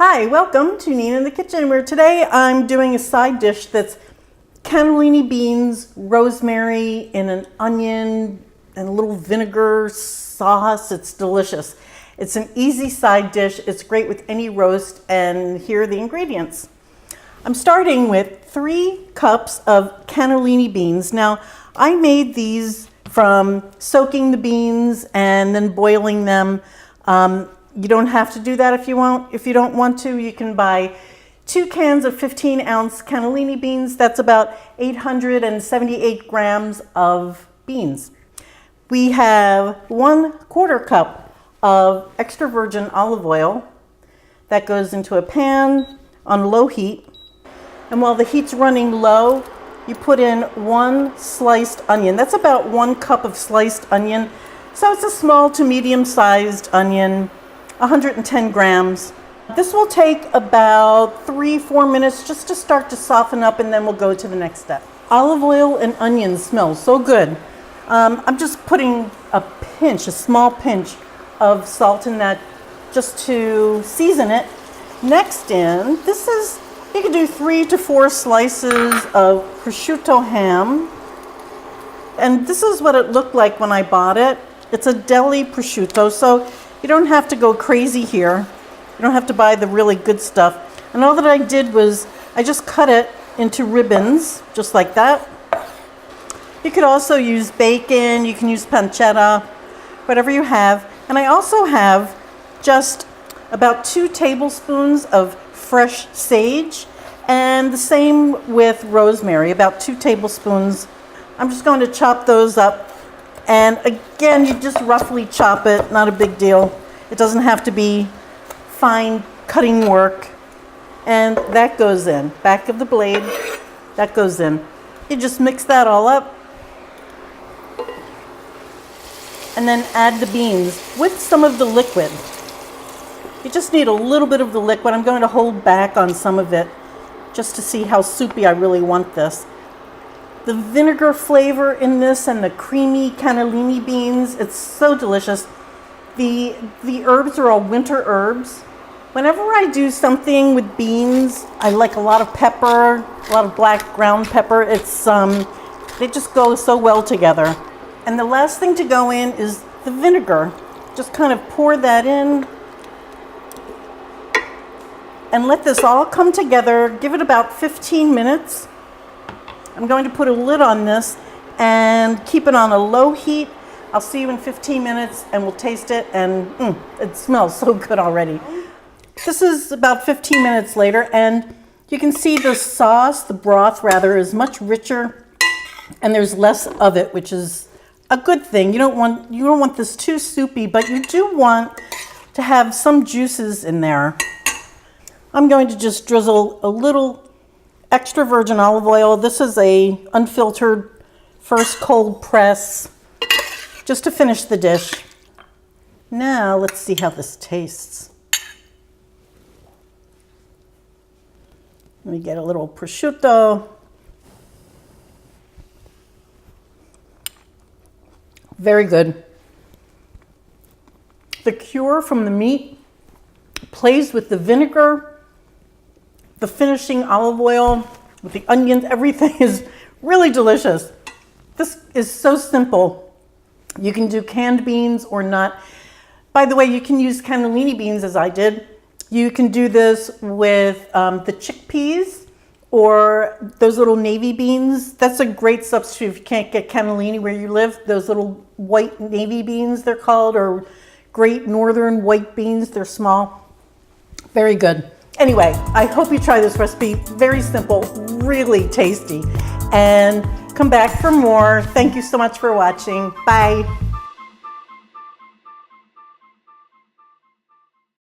Hi, welcome to Nina in the Kitchen, where today I'm doing a side dish that's cannellini beans, rosemary, and an onion and a little vinegar sauce. It's delicious. It's an easy side dish. It's great with any roast, and here are the ingredients. I'm starting with 3 cups of cannellini beans. Now, I made these from soaking the beans and then boiling them. You don't have to do that if you won't. If you don't want to, you can buy 2 cans of 15-ounce cannellini beans. That's about 878 grams of beans. We have 1/4 cup of extra virgin olive oil that goes into a pan on low heat. And while the heat's running low, you put in 1 sliced onion. That's about 1 cup of sliced onion. So it's a small to medium-sized onion. 110 grams. This will take about 3-4 minutes just to start to soften up, and then we'll go to the next step. Olive oil and onions smell so good. I'm just putting a small pinch of salt in that just to season it. Next you can do 3 to 4 slices of prosciutto ham. And this is what it looked like when I bought it. It's a deli prosciutto, so you don't have to go crazy here. You don't have to buy the really good stuff. And all that I did was I just cut it into ribbons, just like that. You could also use bacon, you can use pancetta, whatever you have. And I also have just about 2 tablespoons of fresh sage, and the same with rosemary, about 2 tablespoons. I'm just going to chop those up. And again, you just roughly chop it, not a big deal. It doesn't have to be fine cutting work. And that goes in, back of the blade, that goes in. You just mix that all up. And then add the beans with some of the liquid. You just need a little bit of the liquid. I'm going to hold back on some of it just to see how soupy I really want this. The vinegar flavor in this and the creamy cannellini beans, it's so delicious. The herbs are all winter herbs. Whenever I do something with beans, I like a lot of pepper, a lot of black ground pepper. They just go so well together. And the last thing to go in is the vinegar. Just kind of pour that in and let this all come together. Give it about 15 minutes. I'm going to put a lid on this and keep it on a low heat. I'll see you in 15 minutes and we'll taste it, and it smells so good already. This is about 15 minutes later, and you can see the sauce, the broth rather, is much richer and there's less of it, which is a good thing. You don't want this too soupy, but you do want to have some juices in there. I'm going to just drizzle a little extra virgin olive oil. This is a unfiltered, first cold press, just to finish the dish. Now let's see how this tastes. Let me get a little prosciutto. Very good. The cure from the meat plays with the vinegar, the finishing olive oil, with the onions. Everything is really delicious. This is so simple. You can do canned beans or not. By the way, you can use cannellini beans as I did. You can do this with the chickpeas or those little navy beans. That's a great substitute if you can't get cannellini where you live. Those little white navy beans, they're called, or Great Northern white beans. They're small. Very good. Anyway, I hope you try this recipe. Very simple, really tasty. And come back for more. Thank you so much for watching. Bye.